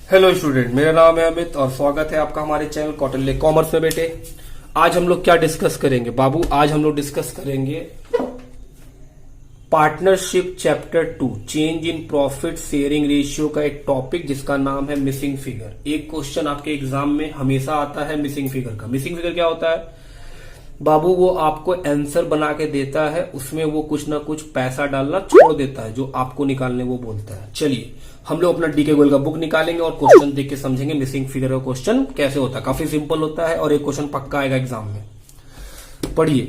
Hello student, मेरा नाम है अमित और स्वागत है आपका हमारे चैनल कौटिल्य कॉमर्स में। बेटे आज हम लोग क्या डिस्कस करेंगे बाबू? आज हम लोग डिस्कस करेंगे partnership chapter 2 change in profit sharing ratio का एक टॉपिक जिसका नाम है मिसिंग फिगर। एक क्वेश्चन आपके एग्जाम में हमेशा आता है मिसिंग फिगर का। मिसिंग फिगर क्या होता है बाबू? वो आपको आंसर बना के देता है, उसमें वो कुछ ना कुछ पैसा डालना छोड़ देता है जो आपको निकालने वो बोलता है। चलिए हम लोग अपना डीके गोयल का बुक निकालेंगे और क्वेश्चन देख के समझेंगे मिसिंग फिगर का क्वेश्चन कैसे होता है। काफी सिंपल होता है और एक क्वेश्चन पक्का आएगा एग्जाम में। पढ़िए,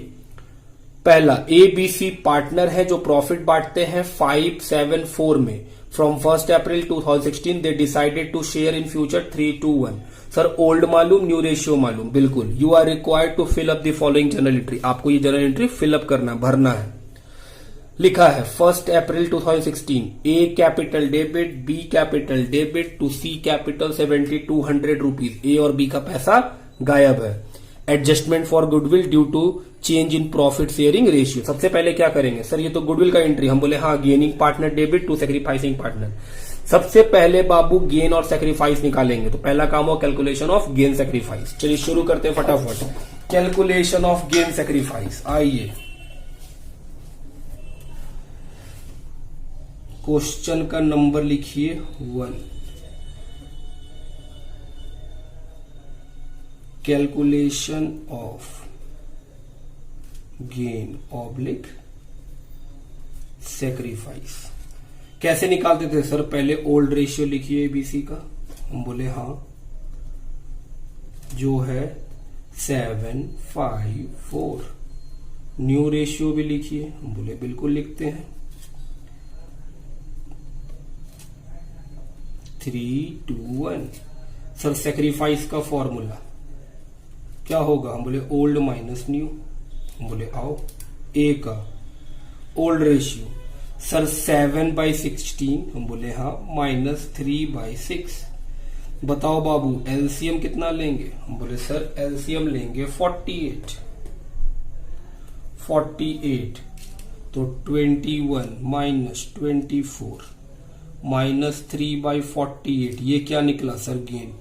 पहला ABC पार्टनर है जो प्रॉफिट बांटते हैं 5-7-4 में। From 1 April 2016 they decided to share in future 3-2-1। Sir old मालूम, न्यू रेशियो मालूम? बिल्कुल। You are required to fill up the following journal entry. आपको ये जर्नल एंट्री फिलअप करना, भरना है। लिखा है 1 April 2016 A capital debit, B capital debit to C capital 7200 rupees. A और B का पैसा गायब है। Adjustment for goodwill due to change in profit sharing ratio. सबसे पहले क्या करेंगे? सर ये तो गुडविल का एंट्री। हम बोले हाँ, gaining partner debit to sacrificing partner. सबसे पहले बाबू गेन और सेक्रीफाइस निकालेंगे, तो पहला काम हो कैलकुलेशन ऑफ गेन सेक्रीफाइस। चलिए शुरू करते हैं फटाफट। Calculation of gain sacrifice. आइए क्वेश्चन का नंबर लिखिए 1। Calculation of gain oblique sacrifice कैसे निकालते थे? सर पहले ओल्ड रेशियो लिखिए ABC का। हम बोले हाँ, जो है 7-5-4। न्यू रेशियो भी लिखिए। हम बोले बिल्कुल लिखते हैं 3-2-1। सर सेक्रीफाइस का फॉर्मूला क्या होगा? हम बोले ओल्ड माइनस न्यू। हम बोले आओ, A का ओल्ड रेशियो सर 7/16। हम बोले हाँ, -3/6। बताओ बाबू एलसीएम कितना लेंगे? हम बोले सर एलसीएम लेंगे 48। तो 21 - 24 -3/48, ये क्या निकला सर? गेन।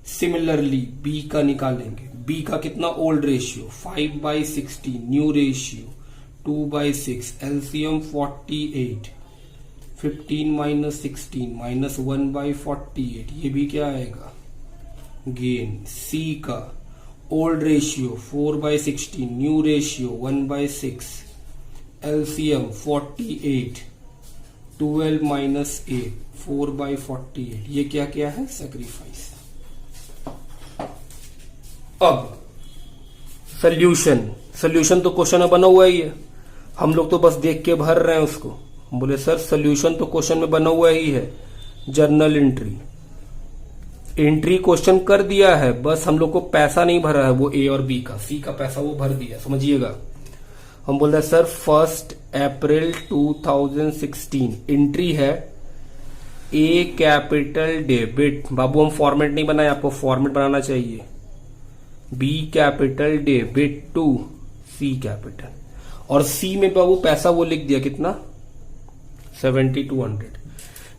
सिमिलरली बी का निकालेंगे। बी का कितना? Old ratio 5/16, new ratio 2/6, LCM 48। 15 - 16 -1/48, ये भी क्या आएगा? गेन। सी का old ratio 4/16, new ratio 1/6, LCM 48। 12 - 8 4/48, ये क्या क्या है? सेक्रीफाइस। अब सोल्यूशन तो क्वेश्चन में बना हुआ ही है, हम लोग तो बस देख के भर रहे हैं उसको। बोले सर सोल्यूशन तो क्वेश्चन में बना हुआ ही है। जर्नल एंट्री क्वेश्चन कर दिया है, बस हम लोग को पैसा नहीं भरा है वो A और B का। C का पैसा वो भर दिया, समझिएगा। हम बोल रहे हैं सर 1 अप्रैल 2016 एंट्री है A कैपिटल डेबिट। बाबू हम फॉर्मेट नहीं बनाए, आपको फॉर्मेट बनाना चाहिए। B capital debit to C capital, और C में बाबू पैसा वो लिख दिया कितना? 7200।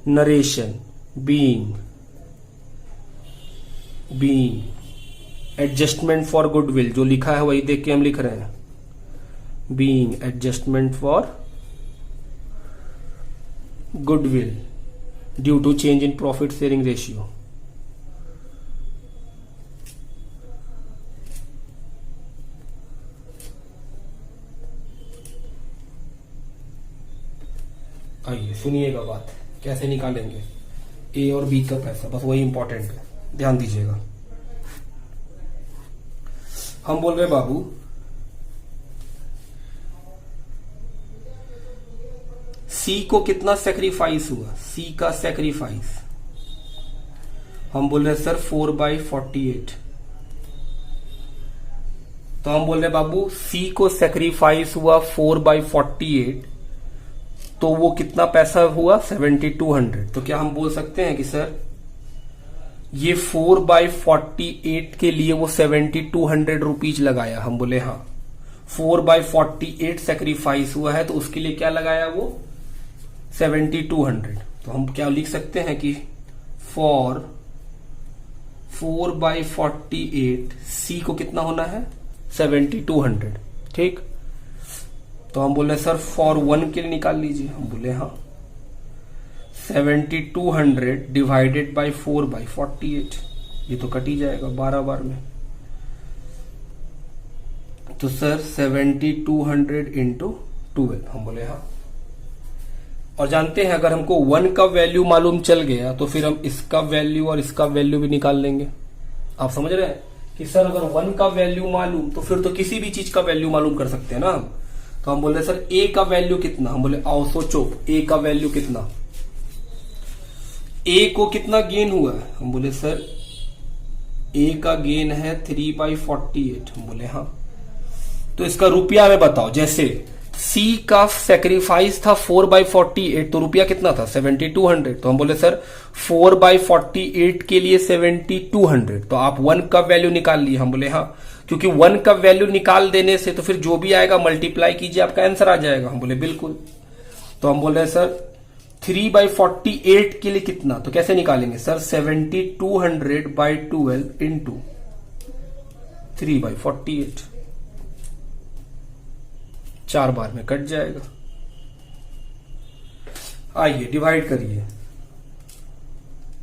Narration being adjustment for goodwill, जो लिखा है वही देख के हम लिख रहे हैं। Being adjustment for goodwill due to change in profit sharing ratio. आइए सुनिएगा बात, कैसे निकालेंगे A और B का पैसा, बस वही इंपॉर्टेंट है, ध्यान दीजिएगा। हम बोल रहे बाबू C को कितना सेक्रीफाइस हुआ? C का सेक्रीफाइस हम बोल रहे सर 4/48। तो हम बोल रहे बाबू C को सेक्रीफाइस हुआ 4/48, तो वो कितना पैसा हुआ? 7200। तो क्या हम बोल सकते हैं कि सर ये 4/48 के लिए वो 7200 रुपीज लगाया? हम बोले हाँ, 4/48 सेक्रीफाइस हुआ है तो उसके लिए क्या लगाया वो? 7200। तो हम क्या लिख सकते हैं कि फॉर 4/48 सी को कितना होना है 7200। ठीक, तो हम बोले सर फॉर 1 के लिए निकाल लीजिए। हम बोले हाँ 7200 डिवाइडेड बाय 4/48, ये तो कट ही जाएगा 12 बार में। तो सर 7200 इंटू 12। हम बोले हाँ। और जानते हैं अगर हमको 1 का वैल्यू मालूम चल गया तो फिर हम इसका वैल्यू और इसका वैल्यू भी निकाल लेंगे। आप समझ रहे हैं कि सर अगर 1 का वैल्यू मालूम तो फिर तो किसी भी चीज का वैल्यू मालूम कर सकते हैं ना हम। तो हम बोले सर ए का वैल्यू कितना। हम बोले आओ सोचो ए का वैल्यू कितना, ए को कितना गेन हुआ है। हम बोले सर ए का गेन है 3/48। हम बोले हाँ। तो इसका रुपया में बताओ, जैसे सी का सेक्रीफाइस था 4/48 तो रुपया कितना था 7200। तो हम बोले सर 4/48 के लिए 7200, तो आप 1 का वैल्यू निकाल लिए। हम बोले हाँ, क्योंकि 1 का वैल्यू निकाल देने से तो फिर जो भी आएगा मल्टीप्लाई कीजिए आपका आंसर आ जाएगा। हम बोले बिल्कुल। तो हम बोल रहे सर 3/48 के लिए कितना, तो कैसे निकालेंगे सर 7200/12 इंटू 3/48, 4 बार में कट जाएगा। आइए डिवाइड करिए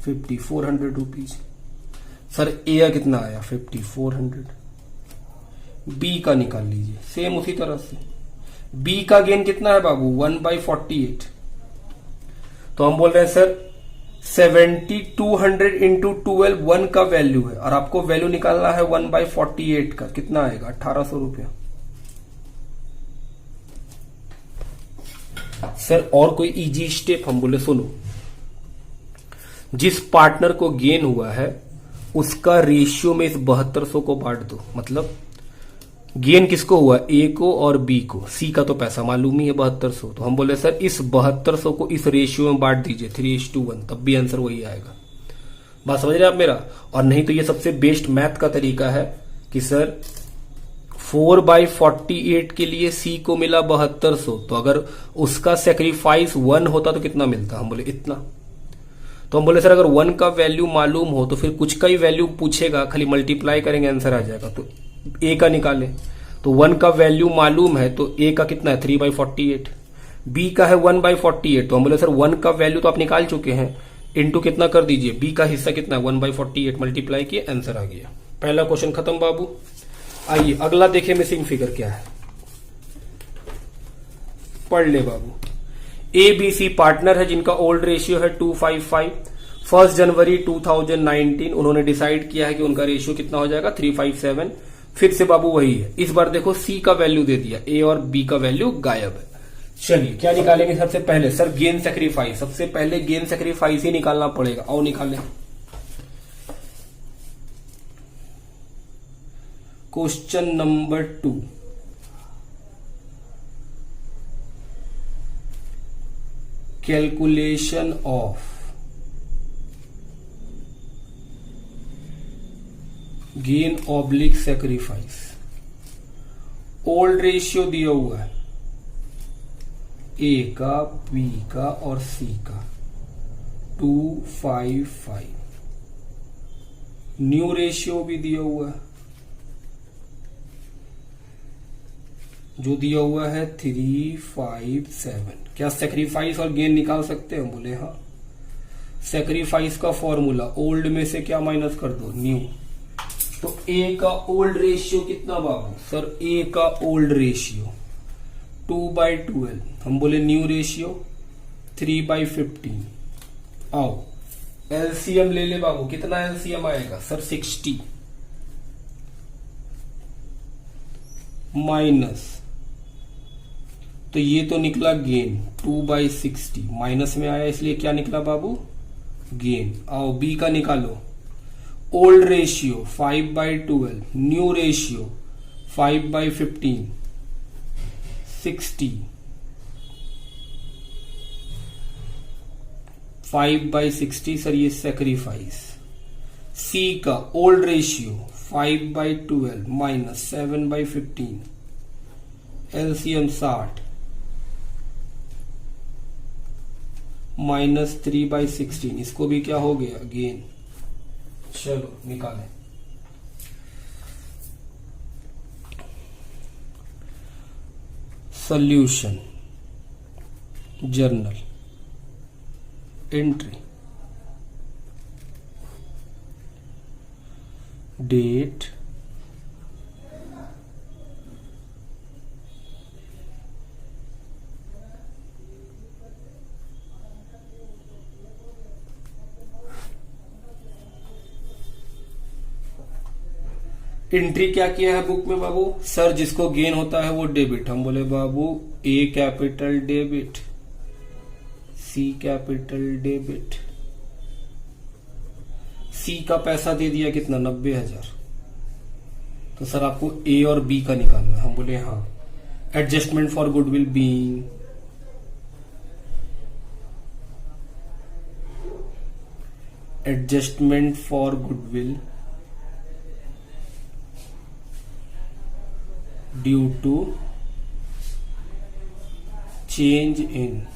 5400 रुपीज। सर ए का कितना आया 5400। बी का निकाल लीजिए सेम उसी तरह से। बी का गेन कितना है बाबू 1/48। तो हम बोल रहे हैं सर 7200 इंटू 12 1 का वैल्यू है और आपको वैल्यू निकालना है 1/48 का, कितना आएगा 1800 रुपया। सर और कोई इजी स्टेप। हम बोले सुनो, जिस पार्टनर को गेन हुआ है उसका रेशियो में इस 7200 को बांट दो। मतलब गेन किसको हुआ ए को और बी को, सी का तो पैसा मालूम ही है 7200। तो हम बोले सर इस 7200 को इस रेशियो में बांट दीजिए 3:1, तब भी आंसर वही आएगा। बात समझ रहे हैं आप मेरा। और नहीं तो ये सबसे बेस्ट मैथ का तरीका है कि सर 4/48 के लिए सी को मिला 7200, तो अगर उसका सेक्रीफाइस 1 होता तो कितना मिलता। हम बोले इतना। तो हम बोले सर अगर 1 का वैल्यू मालूम हो तो फिर कुछ का ही वैल्यू पूछेगा, खाली मल्टीप्लाई करेंगे आंसर आ जाएगा। तो ए का निकालें, तो 1 का वैल्यू मालूम है तो ए का कितना है 3/48, बी का है 1/48। तो हम बोले सर 1 का वैल्यू तो आप निकाल चुके हैं, इनटू कितना कर दीजिए, बी का हिस्सा कितना है 1/48, मल्टीप्लाई किए आंसर आ गया। पहला क्वेश्चन खत्म बाबू। आइए अगला देखिए मिसिंग फिगर क्या है, पढ़ ले बाबू। ए बी सी पार्टनर है जिनका ओल्ड रेशियो है 255। 1 जनवरी 2019 उन्होंने डिसाइड किया है कि उनका रेशियो कितना हो जाएगा 357। फिर से बाबू वही है, इस बार देखो सी का वैल्यू दे दिया, ए और बी का वैल्यू गायब है। चलिए क्या निकालेंगे सबसे पहले, सर गेन सेक्रीफाइस। सबसे पहले गेन सेक्रीफाइस ही निकालना पड़ेगा। आओ निकालें। Question number 2, calculation of gain oblique sacrifice. Old ratio दिया हुआ है ए का, बी का और सी का 255। न्यू रेशियो भी दिया हुआ है, जो दिया हुआ है 357। क्या सेक्रीफाइस और गेन निकाल सकते हैं? बोले हाँ। सेक्रीफाइस का फॉर्मूला ओल्ड में से क्या माइनस कर दो, न्यू। तो ए का ओल्ड रेशियो कितना बाबू, सर ए का ओल्ड रेशियो 2/12। हम बोले न्यू रेशियो 3/15। आओ एलसीएम ले ले बाबू, कितना एलसीएम आएगा सर 60 माइनस, तो ये तो निकला गेन 2/60, माइनस में आया इसलिए क्या निकला बाबू गेन। आओ बी का निकालो। Old ratio 5/12, new ratio 5/15, 60, 5/60 sir ये सेक्रीफाइस। सी का ओल्ड रेशियो 5/12 माइनस 7/15, एलसीएम 60 -3/16, इसको भी क्या हो गया गेन। चलो निकालें। Solution, journal entry, date, entry क्या किया है बुक में बाबू? सर जिसको गेन होता है वो डेबिट। हम बोले बाबू ए कैपिटल डेबिट, सी कैपिटल डेबिट। सी का पैसा दे दिया कितना? 90,000। तो सर आपको ए और बी का निकालना है। हम बोले हाँ। Adjustment for goodwill being, adjustment for goodwill due to change in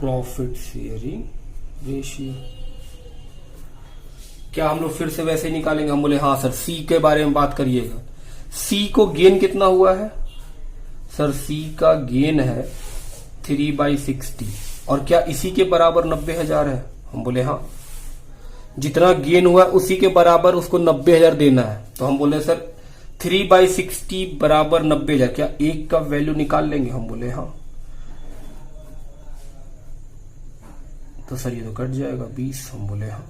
profit sharing ratio. क्या हम लोग फिर से वैसे ही निकालेंगे? हम बोले हाँ सर। सी के बारे में बात करिएगा। सी को गेन कितना हुआ है? सर सी का गेन है 3/60, और क्या इसी के बराबर 90,000 है? हम बोले हाँ। जितना गेन हुआ उसी के बराबर उसको 90,000 देना है। तो हम बोले सर 3/60 बराबर 90,000, क्या एक का वैल्यू निकाल लेंगे? हम बोले हाँ। तो सर ये तो कट जाएगा 20। हम बोले हाँ।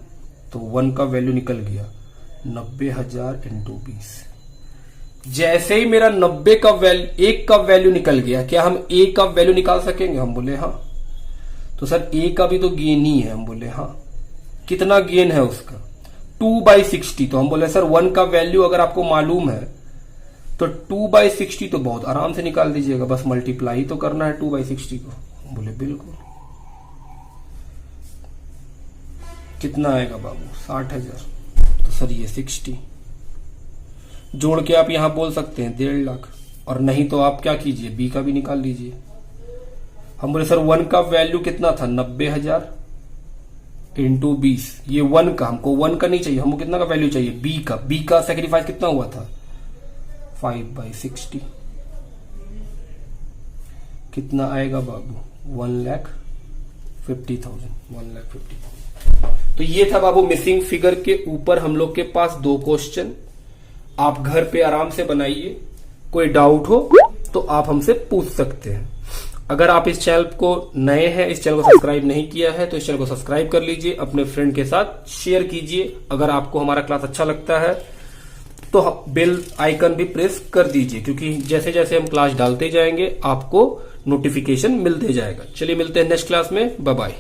तो 1 का वैल्यू निकल गया 90,000 × 20। जैसे ही मेरा 90 का वैल्यू, एक का वैल्यू निकल गया, क्या हम ए का वैल्यू निकाल सकेंगे? हम बोले हाँ। तो सर ए का भी तो गेन ही है। हम बोले हाँ। कितना गेन है उसका? 2/60। तो हम बोले सर 1 का वैल्यू अगर आपको मालूम है तो 2/60 तो बहुत आराम से निकाल दीजिएगा, बस मल्टीप्लाई तो करना है 2/60 को। हम बोले बिल्कुल। कितना आएगा बाबू? 60,000। तो सर ये 60 जोड़ के आप यहां बोल सकते हैं 1.5 लाख, और नहीं तो आप क्या कीजिए, बी का भी निकाल लीजिए। हम बोले सर 1 का वैल्यू कितना था? 90,000 × 20। ये 1 का, हमको 1 का नहीं चाहिए, हमको कितना का वैल्यू चाहिए? बी का। बी का सेक्रीफाइस कितना हुआ था? 5/60। कितना आएगा बाबू? 1,50,000। 1,50,000। तो ये था बाबू मिसिंग फिगर के ऊपर हम लोग के पास 2 क्वेश्चन। आप घर पे आराम से बनाइए, कोई डाउट हो तो आप हमसे पूछ सकते हैं। अगर आप इस चैनल को नए हैं, इस चैनल को सब्सक्राइब नहीं किया है, तो इस चैनल को सब्सक्राइब कर लीजिए, अपने फ्रेंड के साथ शेयर कीजिए। अगर आपको हमारा क्लास अच्छा लगता है तो बेल आइकन भी प्रेस कर दीजिए, क्योंकि जैसे जैसे हम क्लास डालते जाएंगे आपको नोटिफिकेशन मिलते जाएगा। चलिए मिलते हैं नेक्स्ट क्लास में। Bye bye.